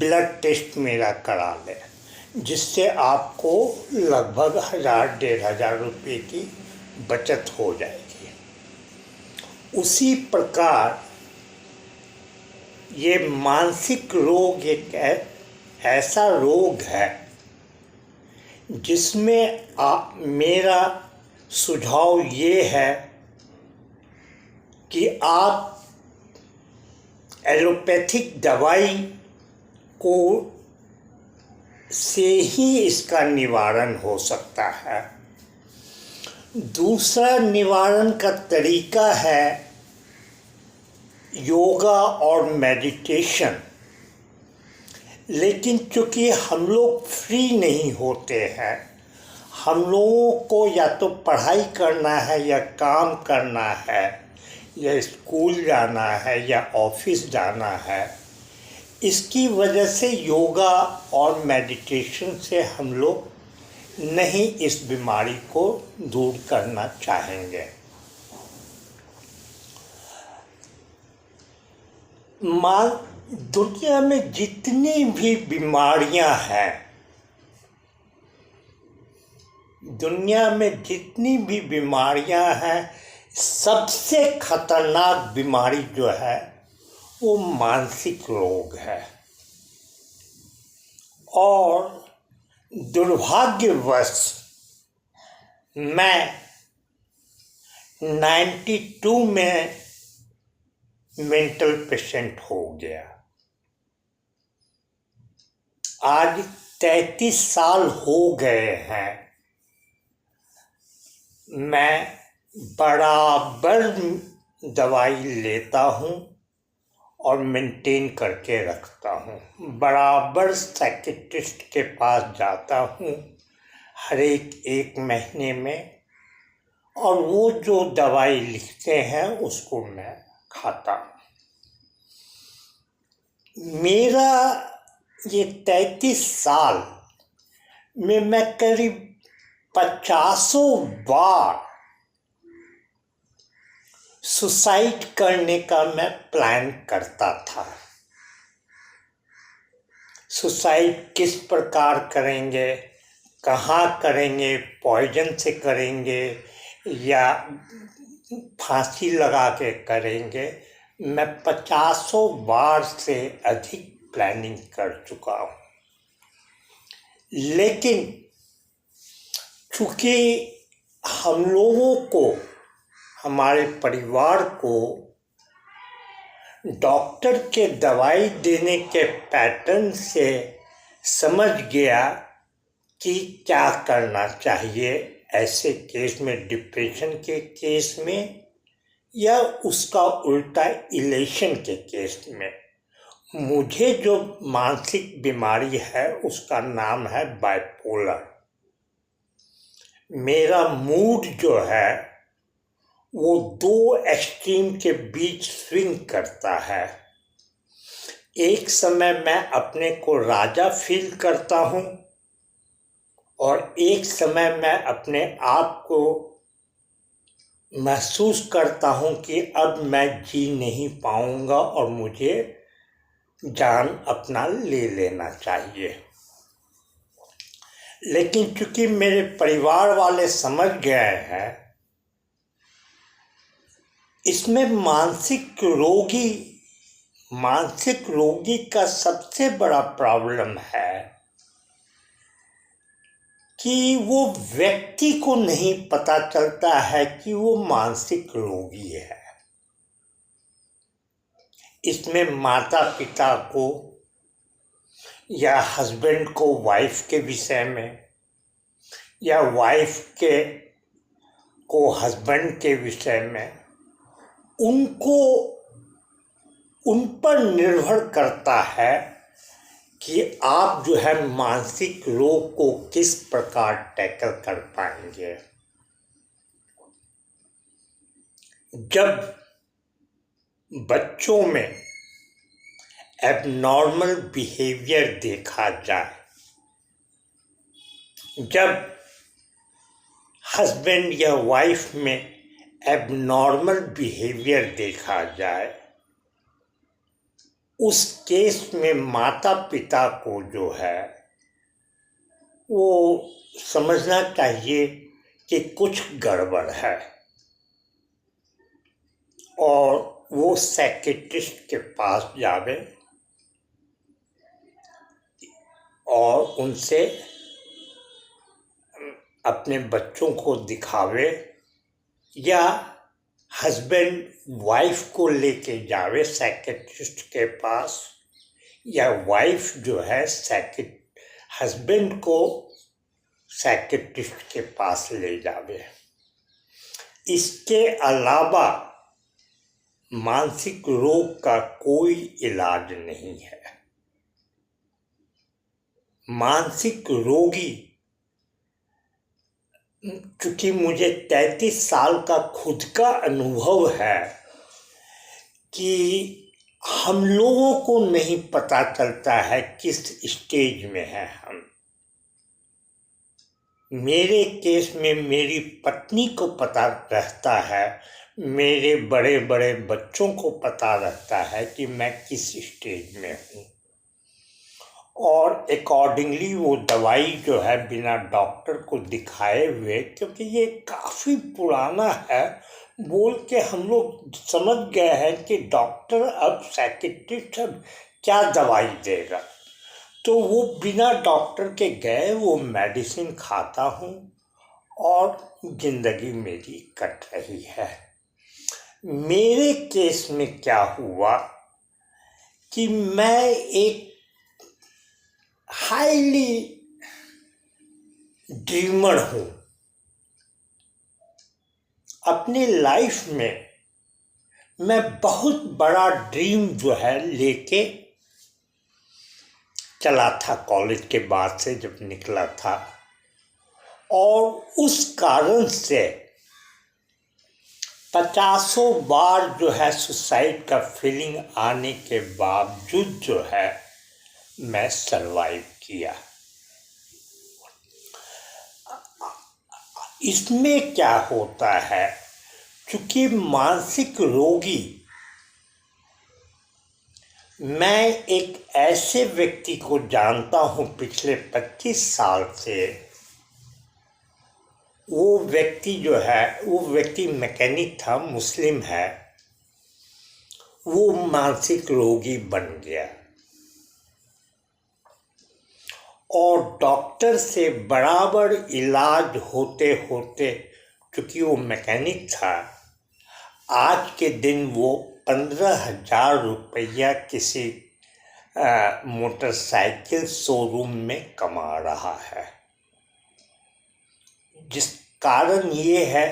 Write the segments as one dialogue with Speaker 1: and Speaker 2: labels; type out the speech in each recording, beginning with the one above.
Speaker 1: Blood test मेरा करा लें, जिससे आपको लगभग 1000-1500 रुपये की बचत हो जाएगी। उसी प्रकार ये मानसिक रोग एक ऐसा रोग है जिसमें मेरा सुझाव ये है कि आप एलोपैथिक दवाई को से ही इसका निवारण हो सकता है। दूसरा निवारण का तरीका है योगा और मेडिटेशन, लेकिन चूँकि हम लोग फ्री नहीं होते हैं, हम लोगों को या तो पढ़ाई करना है या काम करना है या स्कूल जाना है या ऑफिस जाना है, इसकी वजह से योगा और मेडिटेशन से हम लोग नहीं इस बीमारी को दूर करना चाहेंगे। दुनिया में जितनी भी बीमारियां हैं, सबसे खतरनाक बीमारी जो है वो मानसिक रोग है। और दुर्भाग्यवश मैं 92 में मेंटल पेशेंट हो गया। आज 33 साल हो गए हैं। मैं बराबर दवाई लेता हूँ और मेंटेन करके रखता हूँ। बराबर साइकियाट्रिस्ट के पास जाता हूँ हर एक महीने में, और वो जो दवाई लिखते हैं उसको मैं खाता हूँ। मेरा ये 33 साल में मैं करीब 50 बार सुसाइड करने का मैं प्लान करता था। सुसाइड किस प्रकार करेंगे, कहाँ करेंगे, पॉइजन से करेंगे या फांसी लगा के करेंगे, मैं 50 बार से अधिक प्लानिंग कर चुका हूँ। लेकिन चूँकि हम लोगों को, हमारे परिवार को डॉक्टर के दवाई देने के पैटर्न से समझ गया कि क्या करना चाहिए ऐसे केस में, डिप्रेशन के केस में या उसका उल्टा इलेशन के केस में। मुझे जो मानसिक बीमारी है उसका नाम है बाइपोलर। मेरा मूड जो है वो 2 एक्सट्रीम के बीच स्विंग करता है। एक समय मैं अपने को राजा फील करता हूँ और एक समय मैं अपने आप को महसूस करता हूँ कि अब मैं जी नहीं पाऊँगा और मुझे जान अपना ले लेना चाहिए। लेकिन चूँकि मेरे परिवार वाले समझ गए हैं, इसमें मानसिक रोगी का सबसे बड़ा प्रॉब्लम है कि वो व्यक्ति को नहीं पता चलता है कि वो मानसिक रोगी है। इसमें माता पिता को या हस्बैंड को वाइफ के विषय में या वाइफ को हस्बैंड के विषय में, उन पर निर्भर करता है कि आप जो है मानसिक रोग को किस प्रकार टैकल कर पाएंगे। जब बच्चों में एबनॉर्मल बिहेवियर देखा जाए, जब हस्बैंड या वाइफ में एबनॉर्मल बिहेवियर देखा जाए, उस केस में माता पिता को जो है वो समझना चाहिए कि कुछ गड़बड़ है और वो साइकियाट्रिस्ट के पास जावे और उनसे अपने बच्चों को दिखावे या हस्बैंड वाइफ को लेके जावे साइकियाट्रिस्ट के पास या वाइफ जो है हस्बैंड को साइकियाट्रिस्ट के पास ले जावे। इसके अलावा मानसिक रोग का कोई इलाज नहीं है। मानसिक रोगी, चूंकि मुझे 33 साल का खुद का अनुभव है कि हम लोगों को नहीं पता चलता है किस स्टेज में है हम। मेरे केस में मेरी पत्नी को पता रहता है, मेरे बड़े बड़े बच्चों को पता रहता है कि मैं किस स्टेज में हूँ और अकॉर्डिंगली वो दवाई जो है बिना डॉक्टर को दिखाए हुए, क्योंकि ये काफ़ी पुराना है, बोल के हम लोग समझ गए हैं कि डॉक्टर अब साइकियाट्रिस्ट अब क्या दवाई देगा, तो वो बिना डॉक्टर के गए वो मेडिसिन खाता हूँ और ज़िंदगी मेरी कट रही है। मेरे केस में क्या हुआ कि मैं एक हाईली ड्रीमर हूँ। अपनी लाइफ में मैं बहुत बड़ा ड्रीम जो है लेके चला था कॉलेज के बाद से जब निकला था, और उस कारण से 50 बार जो है सुसाइड का फीलिंग आने के बावजूद जो है मैं सरवाइव किया। इसमें क्या होता है, चूंकि मानसिक रोगी, मैं एक ऐसे व्यक्ति को जानता हूं पिछले 25 साल से। वो व्यक्ति मैकेनिक था, मुस्लिम है, वो मानसिक रोगी बन गया और डॉक्टर से बराबर इलाज होते होते, क्योंकि वो मैकेनिक था, आज के दिन वो 15,000 रुपया किसी मोटरसाइकिल शोरूम में कमा रहा है। जिस कारण ये है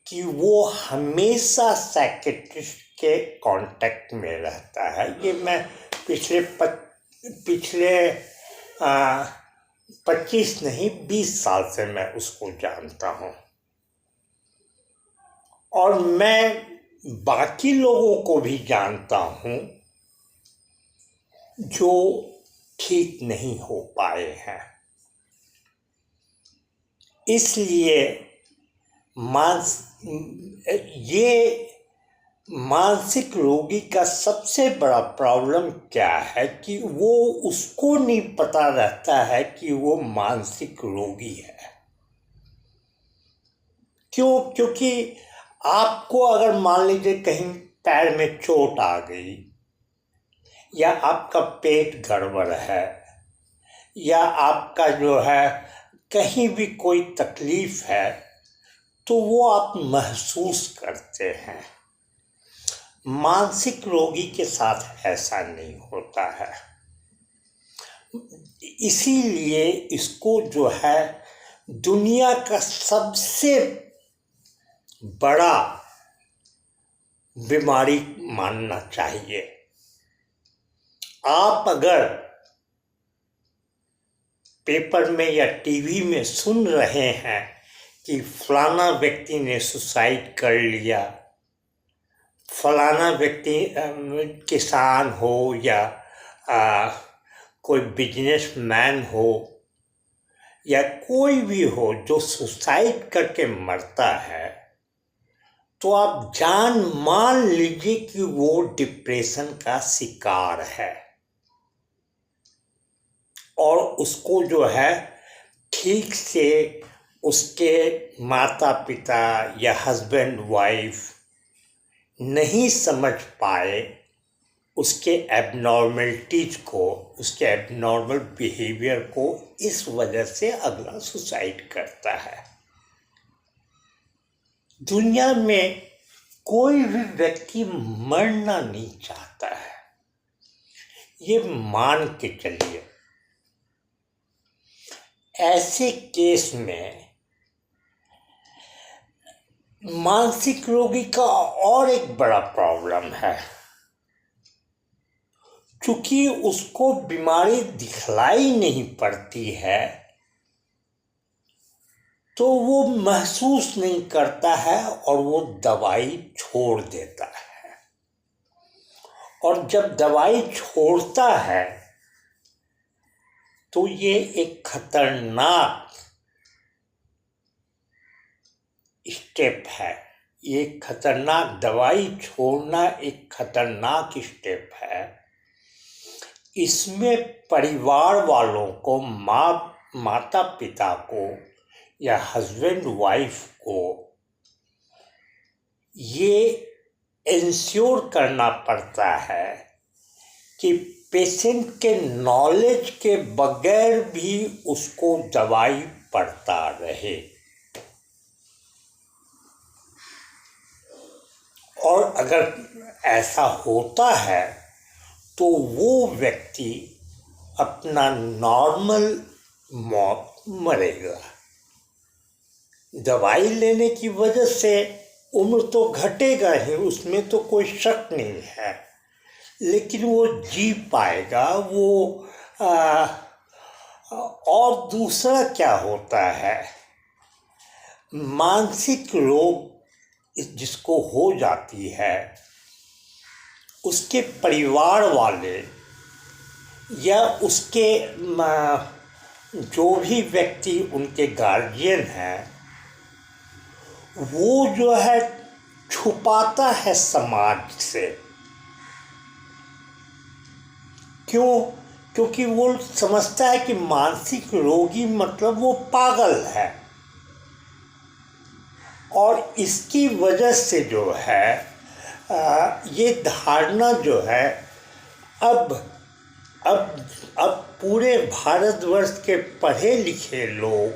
Speaker 1: कि वो हमेशा साइकियाट्रिस्ट के कांटेक्ट में रहता है। ये मैं पिछले 25 नहीं 20 साल से मैं उसको जानता हूँ और मैं बाकी लोगों को भी जानता हूँ जो ठीक नहीं हो पाए हैं। इसलिए ये मानसिक रोगी का सबसे बड़ा प्रॉब्लम क्या है कि वो उसको नहीं पता रहता है कि वो मानसिक रोगी है। क्यों? क्योंकि आपको अगर मान लीजिए कहीं पैर में चोट आ गई या आपका पेट गड़बड़ है या आपका जो है कहीं भी कोई तकलीफ है, तो वो आप महसूस करते हैं। मानसिक रोगी के साथ ऐसा नहीं होता है। इसीलिए इसको जो है दुनिया का सबसे बड़ा बीमारी मानना चाहिए। आप अगर पेपर में या टीवी में सुन रहे हैं कि फलाना व्यक्ति ने सुसाइड कर लिया, फलाना व्यक्ति किसान हो या कोई बिजनेसमैन हो या कोई भी हो जो सुसाइड करके मरता है, तो आप मान लीजिए कि वो डिप्रेशन का शिकार है और उसको जो है ठीक से उसके माता पिता या हस्बैंड वाइफ नहीं समझ पाए उसके एबनॉर्मलिटीज को, उसके एबनॉर्मल बिहेवियर को, इस वजह से अगला सुसाइड करता है। दुनिया में कोई भी व्यक्ति मरना नहीं चाहता है, ये मान के चलिए। ऐसे केस में मानसिक रोगी का और एक बड़ा प्रॉब्लम है, क्योंकि उसको बीमारी दिखलाई नहीं पड़ती है तो वो महसूस नहीं करता है और वो दवाई छोड़ देता है। और जब दवाई छोड़ता है तो ये एक खतरनाक स्टेप है। ये खतरनाक, दवाई छोड़ना एक खतरनाक स्टेप है। इसमें परिवार वालों को, माता पिता को या हस्बैंड वाइफ को ये इंश्योर करना पड़ता है कि पेशेंट के नॉलेज के बगैर भी उसको दवाई पड़ता रहे। और अगर ऐसा होता है तो वो व्यक्ति अपना नॉर्मल मौत मरेगा। दवाई लेने की वजह से उम्र तो घटेगा ही, उसमें तो कोई शक नहीं है, लेकिन वो जी पाएगा। वो और दूसरा क्या होता है, मानसिक रोग जिसको हो जाती है, उसके परिवार वाले या उसके जो भी व्यक्ति उनके गार्जियन हैं, वो जो है छुपाता है समाज से। क्यों? क्योंकि वो समझता है कि मानसिक रोगी मतलब वो पागल है। और इसकी वजह से जो है ये धारणा जो है अब पूरे भारतवर्ष के पढ़े लिखे लोग,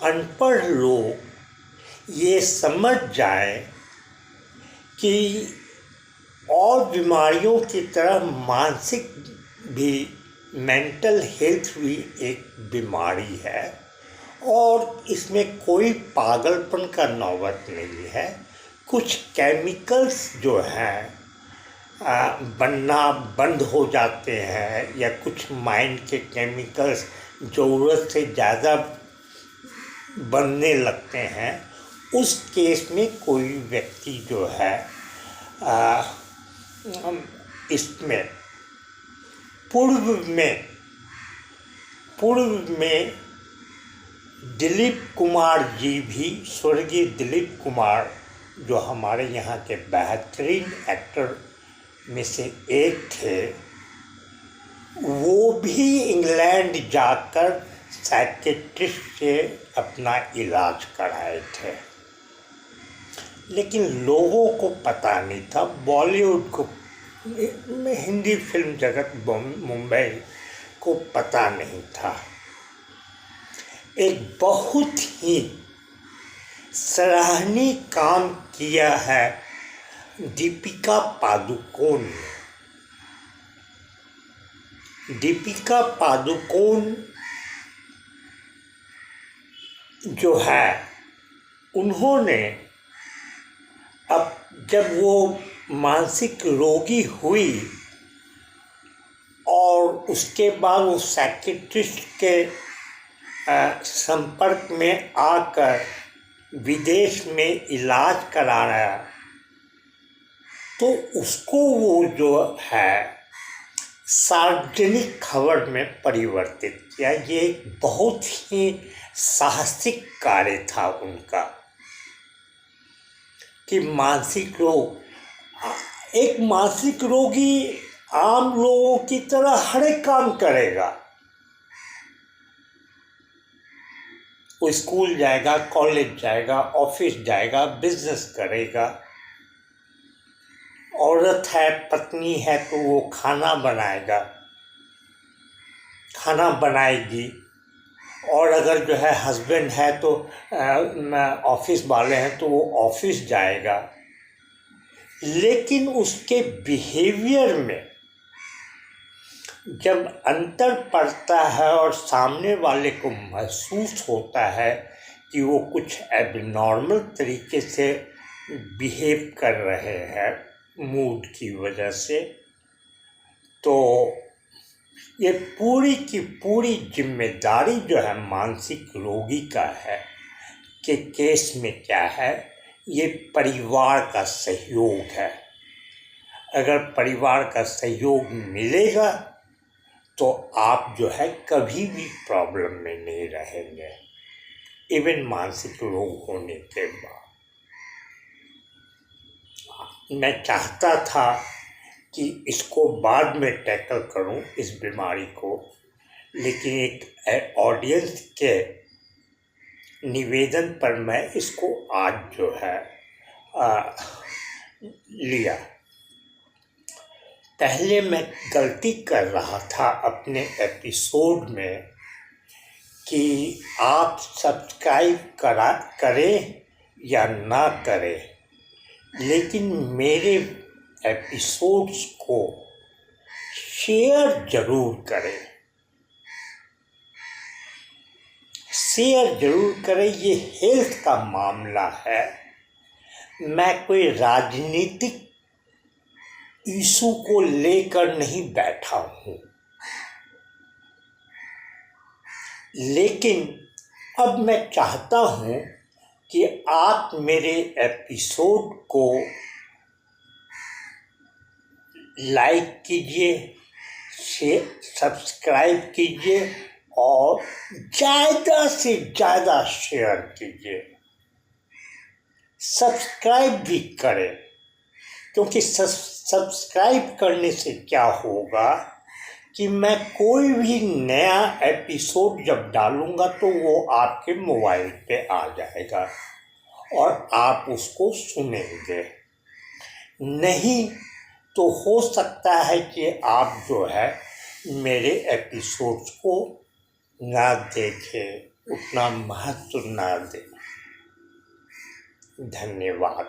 Speaker 1: अनपढ़ लोग ये समझ जाएं कि और बीमारियों की तरह मानसिक भी, मेंटल हेल्थ भी एक बीमारी है और इसमें कोई पागलपन का नौबत नहीं है। कुछ केमिकल्स जो हैं बनना बंद हो जाते हैं या कुछ माइंड के केमिकल्स ज़रूरत से ज़्यादा बनने लगते हैं, उस केस में कोई व्यक्ति जो है इसमें पूर्व में दिलीप कुमार जी भी, स्वर्गीय दिलीप कुमार जो हमारे यहाँ के बेहतरीन एक्टर में से एक थे, वो भी इंग्लैंड जाकर साइकेट्रिस्ट से अपना इलाज कराए थे, लेकिन लोगों को पता नहीं था। बॉलीवुड को, हिंदी फिल्म जगत मुंबई को पता नहीं था। एक बहुत ही सराहनीय काम किया है दीपिका पादुकोण ने। दीपिका पादुकोण जो है, उन्होंने अब जब वो मानसिक रोगी हुई और उसके बाद वो साइकियाट्रिस्ट के संपर्क में आकर विदेश में इलाज कराया, तो उसको वो जो है सार्वजनिक खबर में परिवर्तित किया। ये एक बहुत ही साहसिक कार्य था उनका। कि मानसिक रोग, एक मानसिक रोगी आम लोगों की तरह हर एक काम करेगा। वो स्कूल जाएगा, कॉलेज जाएगा, ऑफिस जाएगा, बिजनेस करेगा। औरत है, पत्नी है, तो वो खाना बनाएगा, खाना बनाएगी। और अगर जो है हस्बैंड है तो ऑफिस वाले हैं तो वो ऑफिस जाएगा। लेकिन उसके बिहेवियर में जब अंतर पड़ता है और सामने वाले को महसूस होता है कि वो कुछ एबनॉर्मल तरीके से बिहेव कर रहे हैं मूड की वजह से, तो ये पूरी की पूरी जिम्मेदारी जो है मानसिक रोगी का है कि केस में क्या है, ये परिवार का सहयोग है। अगर परिवार का सहयोग मिलेगा तो आप जो है कभी भी प्रॉब्लम में नहीं रहेंगे, इवन मानसिक रोग होने के बाद। मैं चाहता था कि इसको बाद में टैकल करूं, इस बीमारी को, लेकिन एक ऑडियंस के निवेदन पर मैं इसको आज जो है लिया। पहले मैं गलती कर रहा था अपने एपिसोड में कि आप सब्सक्राइब करें या ना करें, लेकिन मेरे एपिसोड्स को शेयर जरूर करें। शेयर जरूर करें, ये हेल्थ का मामला है। मैं कोई राजनीतिक इशू को लेकर नहीं बैठा हूँ, लेकिन अब मैं चाहता हूँ कि आप मेरे एपिसोड को लाइक कीजिए, सब्सक्राइब कीजिए और ज़्यादा से ज़्यादा शेयर कीजिए। सब्सक्राइब भी करें, क्योंकि सब्सक्राइब करने से क्या होगा कि मैं कोई भी नया एपिसोड जब डालूँगा तो वो आपके मोबाइल पे आ जाएगा और आप उसको सुनेंगे। नहीं तो हो सकता है कि आप जो है मेरे एपिसोड्स को ना देखें, उतना महत्व ना दें। धन्यवाद।